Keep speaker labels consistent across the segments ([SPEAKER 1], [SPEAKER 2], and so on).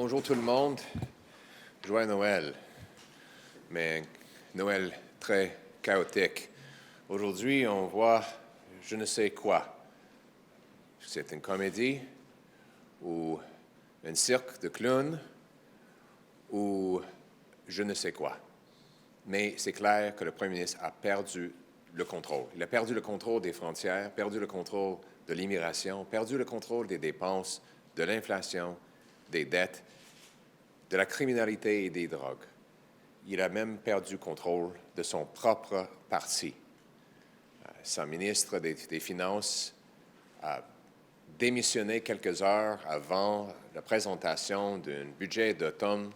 [SPEAKER 1] Bonjour tout le monde. Joyeux Noël. Mais Noël très chaotique. Aujourd'hui, on voit je ne sais quoi. C'est une comédie ou un cirque de clowns ou je ne sais quoi. Mais c'est clair que le Premier ministre a perdu le contrôle. Il a perdu le contrôle des frontières, perdu le contrôle de l'immigration, perdu le contrôle des dépenses, de l'inflation, des dettes, de la criminalité et des drogues. Il a même perdu le contrôle de son propre parti. Son ministre des Finances a démissionné quelques heures avant la présentation d'un budget d'automne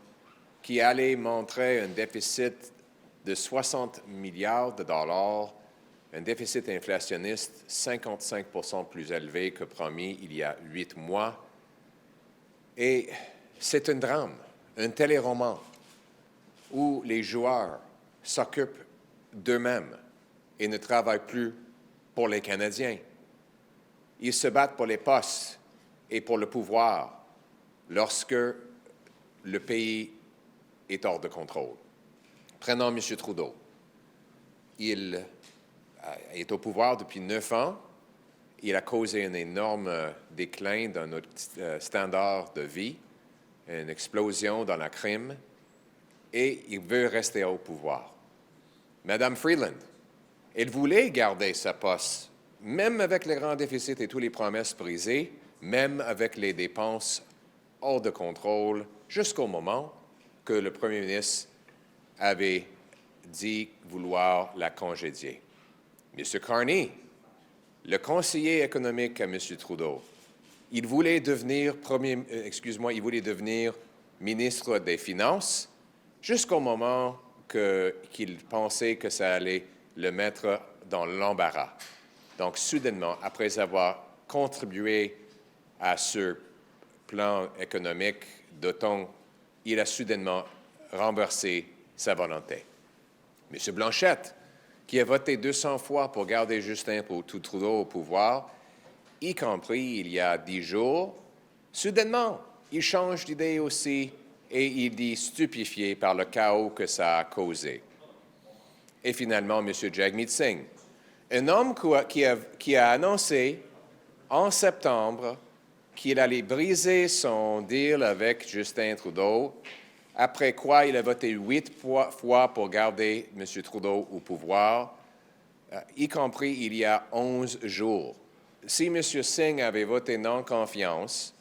[SPEAKER 1] qui allait montrer un déficit de 60 milliards de dollars, un déficit inflationniste 55 % plus élevé que promis il y a 8 mois. Et c'est un drame, un téléroman où les joueurs s'occupent d'eux-mêmes et ne travaillent plus pour les Canadiens. Ils se battent pour les postes et pour le pouvoir lorsque le pays est hors de contrôle. Prenons M. Trudeau. Il est au pouvoir depuis 9 ans. Il a causé un énorme déclin dans notre standard de vie, une explosion dans la crime, et il veut rester au pouvoir. Madame Freeland, elle voulait garder sa poste, même avec les grands déficits et toutes les promesses brisées, même avec les dépenses hors de contrôle, jusqu'au moment que le Premier ministre avait dit vouloir la congédier. M. Carney, le conseiller économique à M. Trudeau, il voulait devenir ministre des Finances jusqu'au moment qu'il pensait que ça allait le mettre dans l'embarras. Donc, soudainement, après avoir contribué à ce plan économique d'automne, il a soudainement renversé sa volonté. M. Blanchette, qui a voté 200 fois pour garder Justin Trudeau au pouvoir, y compris il y a 10 jours, soudainement, il change d'idée aussi et il dit stupéfié par le chaos que ça a causé. Et finalement, M. Jagmeet Singh, un homme qui a annoncé en septembre qu'il allait briser son deal avec Justin Trudeau, après quoi il a voté 8 fois pour garder M. Trudeau au pouvoir, y compris il y a 11 jours. Si M. Singh avait voté non-confiance,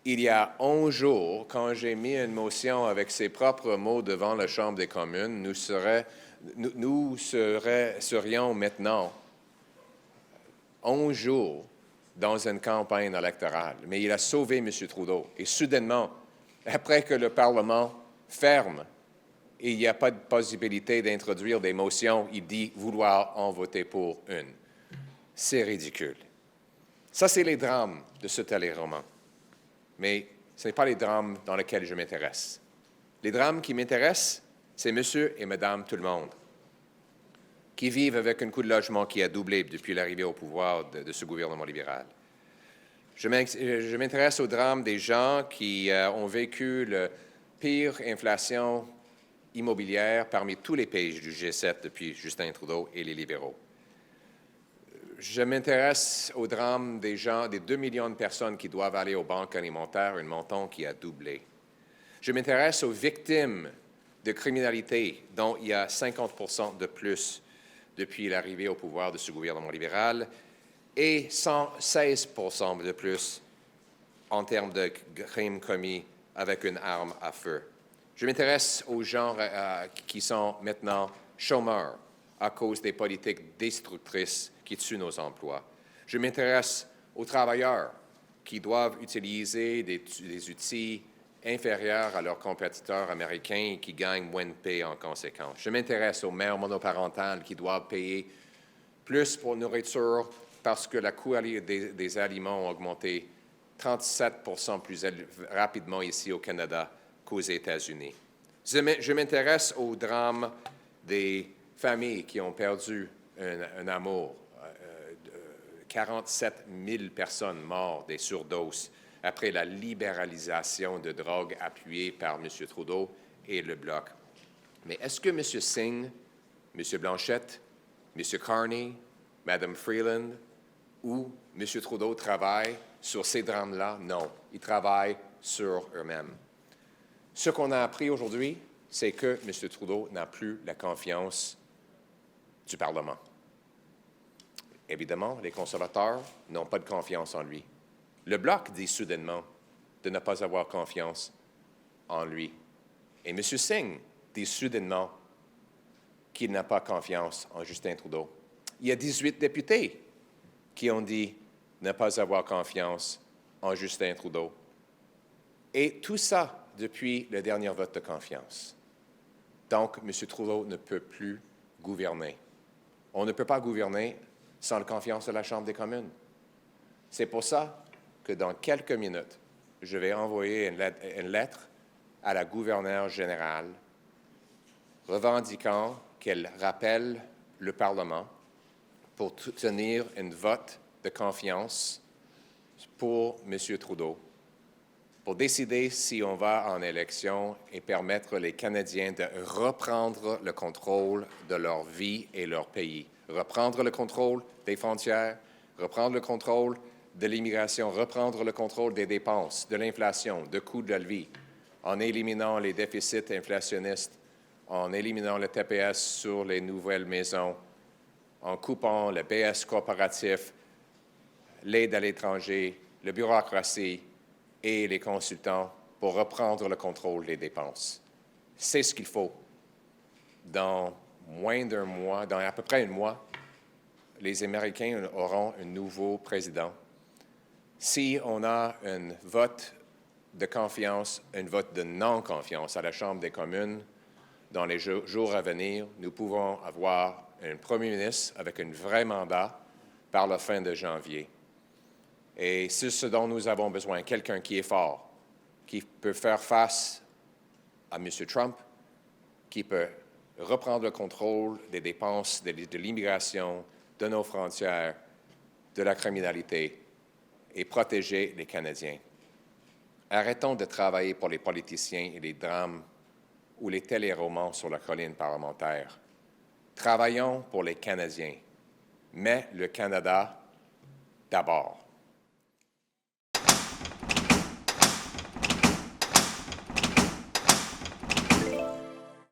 [SPEAKER 1] il y a 11 jours, quand j'ai mis une motion avec ses propres mots devant la Chambre des communes, nous serions maintenant 11 jours dans une campagne électorale. Mais il a sauvé M. Trudeau. Et soudainement, après que le Parlement ferme et il n'y a pas de possibilité d'introduire des motions, il dit vouloir en voter pour une. C'est ridicule. Ça, c'est les drames de ce téléroman. Mais ce n'est pas les drames dans lesquels je m'intéresse. Les drames qui m'intéressent, c'est monsieur et madame tout le monde, qui vivent avec un coût de logement qui a doublé depuis l'arrivée au pouvoir de ce gouvernement libéral. Je m'intéresse aux drames des gens qui ont vécu la pire inflation immobilière parmi tous les pays du G7 depuis Justin Trudeau et les libéraux. Je m'intéresse au drame des gens, des 2 millions de personnes qui doivent aller aux banques alimentaires, un montant qui a doublé. Je m'intéresse aux victimes de criminalité, dont il y a 50 % de plus depuis l'arrivée au pouvoir de ce gouvernement libéral, et 116 % de plus en termes de crimes commis avec une arme à feu. Je m'intéresse aux gens qui sont maintenant chômeurs à cause des politiques destructrices qui tuent nos emplois. Je m'intéresse aux travailleurs qui doivent utiliser des outils inférieurs à leurs compétiteurs américains et qui gagnent moins de paie en conséquence. Je m'intéresse aux mères monoparentales qui doivent payer plus pour nourriture parce que le coût des aliments a augmenté 37 % plus rapidement ici au Canada qu'aux États-Unis. Je m'intéresse au drame des familles qui ont perdu un amour. 47 000 personnes mortes des surdoses après la libéralisation de drogue appuyée par M. Trudeau et le Bloc. Mais est-ce que M. Singh, M. Blanchette, M. Carney, Mme Freeland ou M. Trudeau travaillent sur ces drames-là? Non, ils travaillent sur eux-mêmes. Ce qu'on a appris aujourd'hui, c'est que M. Trudeau n'a plus la confiance du Parlement. Évidemment, les conservateurs n'ont pas de confiance en lui. Le Bloc dit soudainement de ne pas avoir confiance en lui. Et M. Singh dit soudainement qu'il n'a pas confiance en Justin Trudeau. Il y a 18 députés qui ont dit ne pas avoir confiance en Justin Trudeau. Et tout ça depuis le dernier vote de confiance. Donc, M. Trudeau ne peut plus gouverner. On ne peut pas gouverner sans la confiance de la Chambre des communes. C'est pour ça que dans quelques minutes, je vais envoyer une lettre à la gouverneure générale revendiquant qu'elle rappelle le Parlement pour tenir un vote de confiance pour M. Trudeau, pour décider si on va en élection et permettre les Canadiens de reprendre le contrôle de leur vie et leur pays. Reprendre le contrôle des frontières, reprendre le contrôle de l'immigration, reprendre le contrôle des dépenses, de l'inflation, de coûts de la vie, en éliminant les déficits inflationnistes, en éliminant le TPS sur les nouvelles maisons, en coupant le BS corporatif, l'aide à l'étranger, la bureaucratie et les consultants pour reprendre le contrôle des dépenses. C'est ce qu'il faut. Dans moins d'un mois, dans à peu près un mois, les Américains auront un nouveau président. Si on a un vote de confiance, un vote de non-confiance à la Chambre des communes, dans les jours à venir, nous pouvons avoir un premier ministre avec un vrai mandat par la fin de janvier. Et c'est ce dont nous avons besoin, quelqu'un qui est fort, qui peut faire face à M. Trump, qui peut reprendre le contrôle des dépenses de l'immigration, de nos frontières, de la criminalité et protéger les Canadiens. Arrêtons de travailler pour les politiciens et les drames ou les téléromans sur la colline parlementaire. Travaillons pour les Canadiens, mais le Canada d'abord.